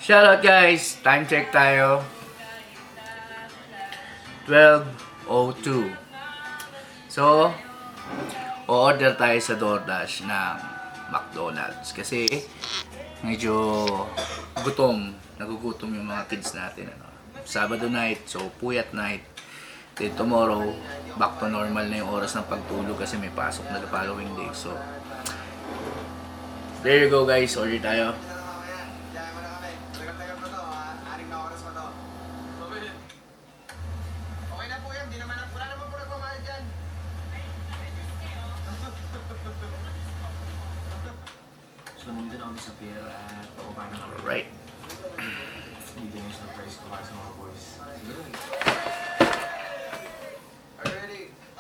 Shoutout guys! Time check tayo. 12:02. So, o-order tayo sa DoorDash ng McDonald's. Kasi, medyo nagugutom yung mga kids natin. Sabado night, so puyat night. Then tomorrow, back to normal na yung oras ng pagtulog kasi may pasok na the following day. So, there you go guys, order tayo. Sumunod din ako sa pier at pakupain ng Right. hindi din yung surprise ko para sa mga boys.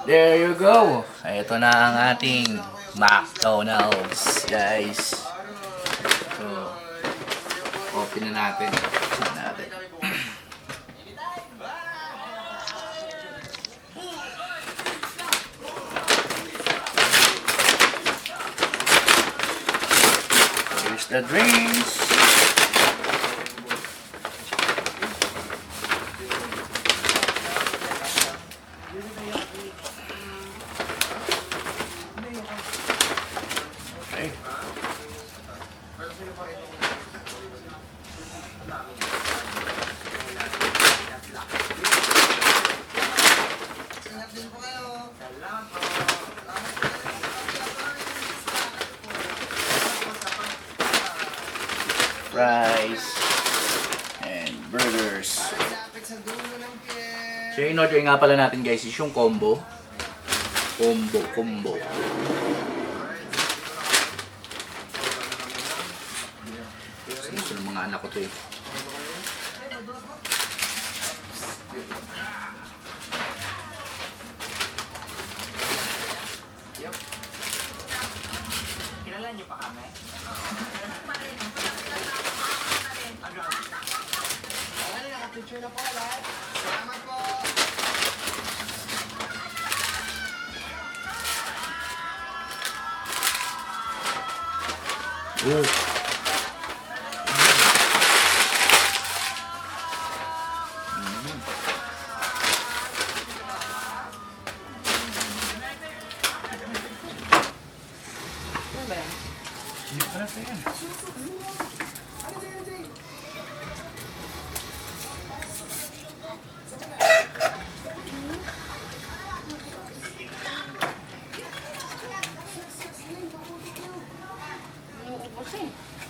There you go. Ito na ang ating McDonald's, guys. So, open na natin. Open natin. Here's the drinks. Okay. Fries and burgers. So yung order nga pala natin guys is yung combo. Combo. Gusto ng mga anak ko to eh. Kilala niyo pa kami? Picture na po lahat. Salamat po. Hindi pa na yan.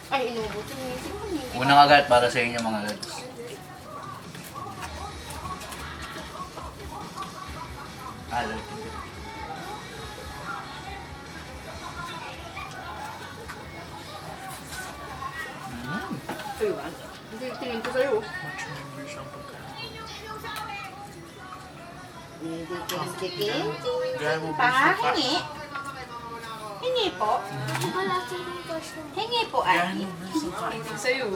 Ay, inubusin niya. Unang agad para sa inyo mga lads. Alert. Ayun. Hindi, tingin ko sa'yo. Chicken. Hingi. Hingi po. Hingi po, Ani. Sa'yo.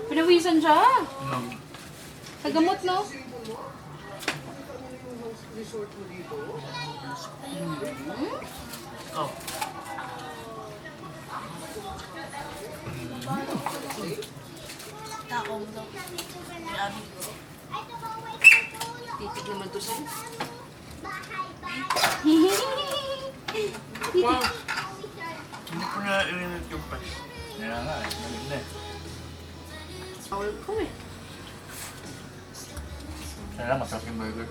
Pinawisan siya. Sa gamot, no? Oh. Takong daw. Titig naman to sa'yo. Wow! Hindi ko na ilinit yung price. Kaya nga, malig na eh. Bawal ko eh. Sana masarap yung burger.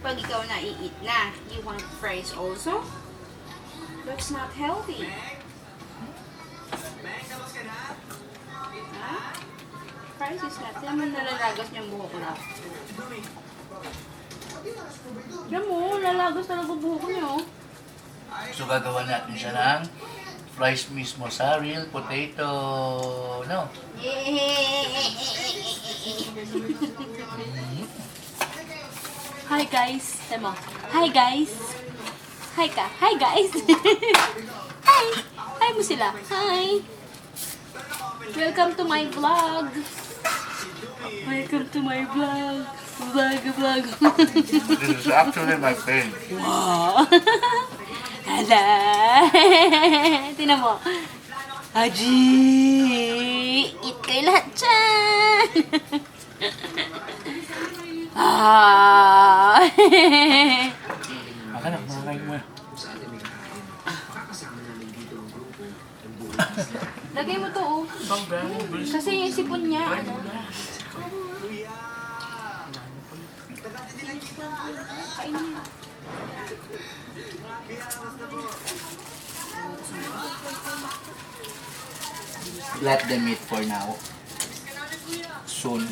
Pag ikaw na i-eat na, you want fries also? That's not healthy. Ha? Fries is not. Tiyan mo nalalagas niyang buhok ko na. Tiyan mo, lalagas talaga buhok ko niyo. So gagawa natin siya ng fries mismo sa real potato. No? Hi guys. Tama. Hi guys. Hi ka. Hi guys. Hi. Hi mo sila. Hi. Welcome to my vlog. Welcome to my vlog. Vlog. This is actually my friend. Wow. Hala. Tingnan mo. Haji. Eat kayo lahat dyan. Ah. Anak, makakain mo. Lagay mo to, oh. Kasi yung sipon niya, ano. Kain niya. Let them eat for now. Soon,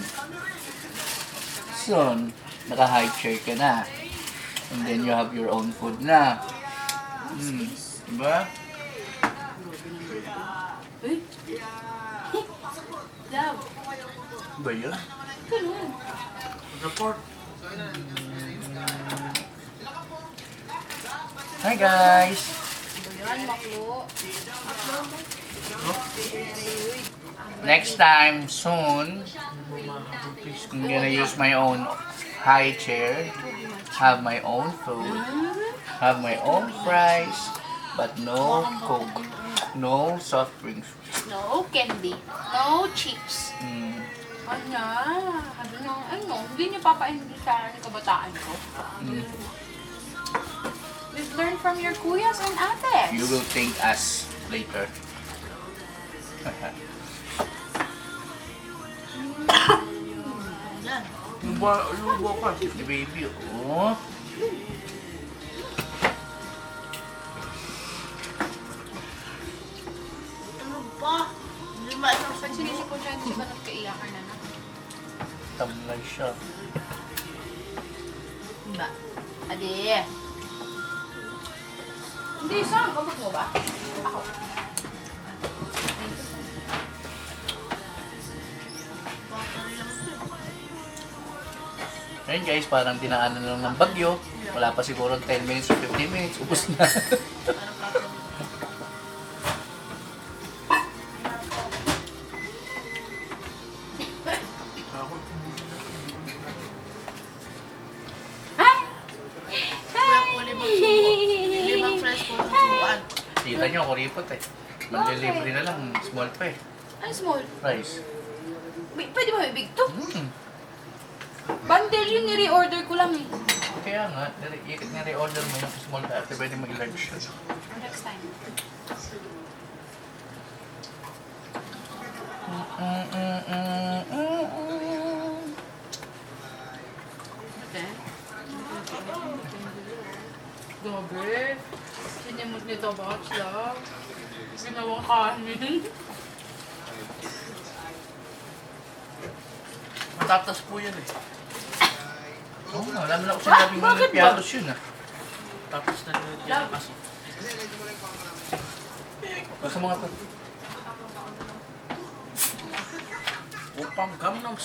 naka-high chair ka na. And then you have your own food na. Diba? Uy. Love. Ba yun? Ganun. Report. Hi guys! Yan, maklo. Next time, soon, I'm gonna use my own high chair, have my own food, have my own fries, but no Coke, no soft drinks. No candy. No chips. Mm. Ano? Sabi na, ano? Hindi niyo papainin sa kabataan ko. Mm. We've learned from your kuyas and ates. You will thank us later. Yung bukas. The baby, oh. Ano ba? Hindi maisang Pag sinisipon siya, hindi ba nagkaiyakan na na? Tamlay siya. Ba? Adi. Hindi, saan? Kamot mo ba? Ako. Ayun guys, parang dinaanan lang ng bagyo. Wala pa siguro 10 minutes o 15 minutes. Ubus na. Hi! Kuya Kuli magsubo. Limang fresh po subuan. Kita nyo, kuripot eh. Mag-delivery na lang. Small pa eh. Ano small? Rice. Pwede ba may big to? Mm. Bundle yun, ni-reorder ko lang eh. Kaya nga, nire-order mo yung small pa. Pwede mag-large siya. Next time. Okay. Gabi. Sinimot nito ba sila? Ginawang kanin. Matatas po yan eh. Oo nga, alam na ako sinabing bakit mga piatos yun ah. Tapos na nila yan kasi. Basta mga to. Upang gamnams.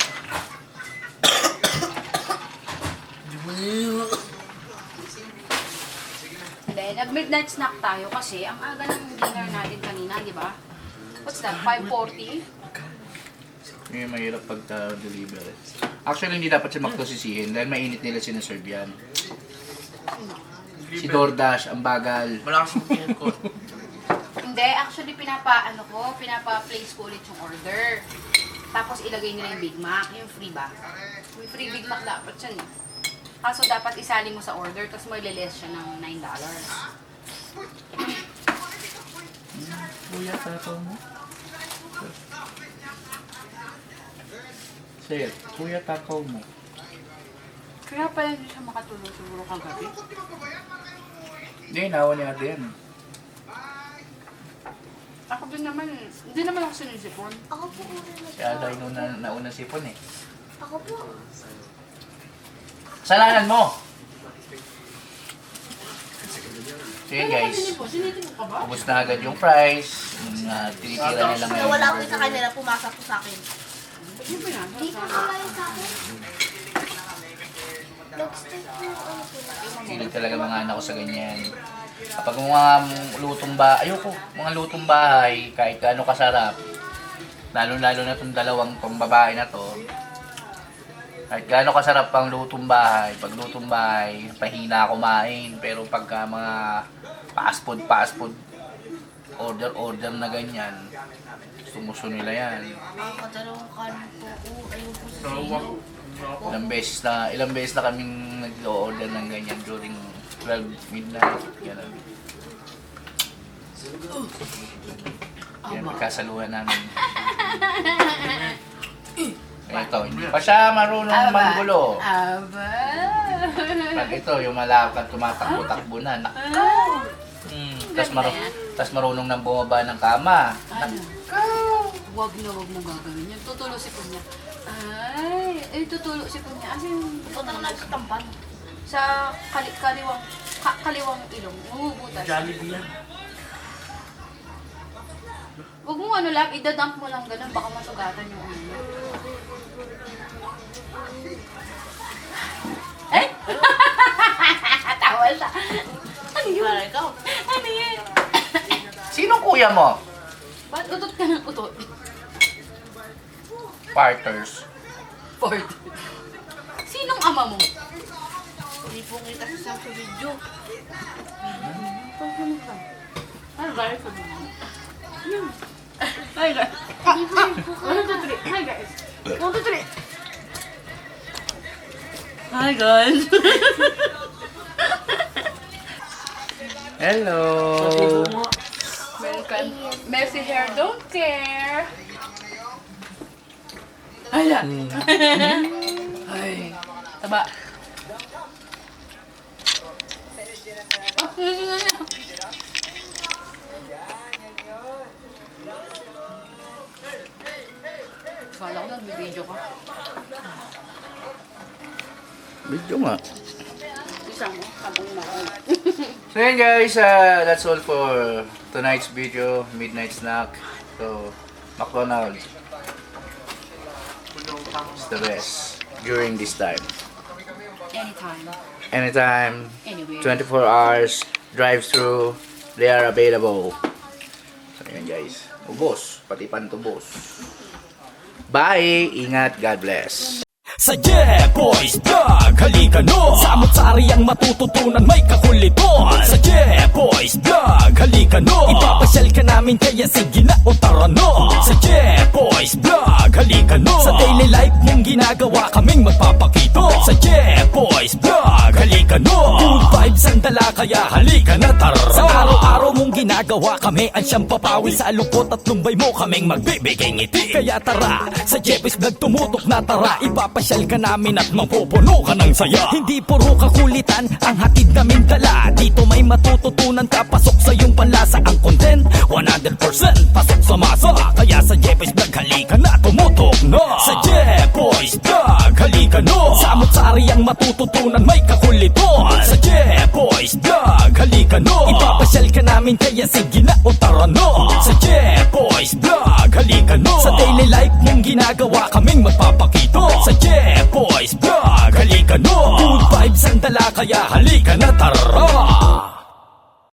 Then, nag-midnight snack tayo kasi ang aga ng dinner natin kanina, di ba? What's that? 5:40? Yun yung mahirap pagka-deliver eh. Actually, hindi dapat si McDo sisihin dahil mainit nila sinaserve yan. Si DoorDash, ang bagal. Malakas yung pinit ko. Hindi, actually pinapa-place ko ulit yung order. Tapos ilagay nila yung Big Mac, yung free ba? Yung free Big Mac dapat yan eh. Kaso dapat isali mo sa order, tapos may less siya ng $9. Kuya, tato mo. Say it. Kuya, takaw mo. Kaya pala hindi siya makatulog siguro kagabi. Hindi, nawa niya din. Ako din naman, hindi naman ako sinisipon. Ako po una na. Si Alay nauna sipon eh. Ako po. Salanan mo! So yun guys, Sinipon ka ba? ubos na agad yung fries. Yung tinitira nila Kaya ngayon. wala po sa kanila, pumasok po sa akin. Hindi po yan. Di po kaya sa akin. Lobster po ano po na. Hilig talaga mga anak ko sa ganyan. Kapag mga lutong ayoko, mga lutong bahay, kahit gaano kasarap, lalo-lalo na itong dalawang tong babae na to, Kahit gaano kasarap pang lutong bahay, pag lutong bahay, pahina kumain. Pero pagka mga fast food, order na ganyan, gusto nila yan. Nakakadalawang kanin po. Ayun po sa sino. Ilang beses na kaming nag-order ng ganyan during 12 midnight. Ganun. Yan, magkasaluhan namin. Ito, hindi pa siya marunong manggulo. Aba. Pag ito, yung malakad, tumatakbo-takbo na. Tas marunong nang bumaba ng kama. Wag mo gagawin yan. Tutulo si Punya. Ay, tutulo si Punya. As in, Punta na lang sa tampan. sa kaliwang ilong. Umubutas. Jollibee yan. Huwag mo ano lang, idadump mo lang ganun. Baka masugatan yung ano. Eh? Tawa siya. Ano yun? Para ikaw. Ano yun? Sinong kuya mo? Ba't utot ka ng utot? Parters. Ford. Sinong ama mo? Hindi po kita sa video. Hi guys. Hi guys. 1, 2, 3. Hi guys. 1, 2, 3. Hi guys. Hello. Welcome. Messy hair, don't care. Hala. Ay. Taba. Kala ko nagbibideo ka. Video nga. Isa mo, sabong na. So yan guys, that's all for tonight's video, midnight snack. So, McDonald's is the best during this time. Anytime. Anytime, Anywhere. 24 hours, drive-thru, they are available. So yan guys, ubos, pati pantubos. Bye! Ingat, God bless. Sa Yeah Boys Vlog, halika no. Samot-sari ang matututunan, may kakuliton. Sa Yeah Boys Vlog, halika no. Ipapasyal ka namin kaya sige na o tara no. Sa Yeah Boys Vlog, halika no. Sa daily life mong ginagawa kaming magpapakito. Sa Yeah Boys Vlog, halika no. Good vibes ang dala kaya halika na tara. Sa araw-araw mong ginagawa kami ang siyang papawi. Sa lupot at lumbay mo kaming magbibigay ngiti. Kaya tara, sa Yeah Boys Vlog tumutok na tara. Ipapasyal ka namin at mapupuno ka ng saya. Hindi puro kakulitan ang hatid namin dala. Dito may matututunan ka, pasok sa iyong panlasa. Ang content 100% pasok sa masa. Kaya sa Yeah Boys Vlog halika na tumutok na. Sa Yeah Boys Vlog halika no. Samot-sari ang matututunan, may kakuliton. Sa Yeah Boys Vlog halika no. Ipapasyal ka namin kaya sige na o tara no. Sa Yeah Boys Vlog halika no. Sa daily life mong ginagawa kaming magpapakito. Sa Yeah Boys Vlog, halika no. Good vibes ang dala kaya halika na tara.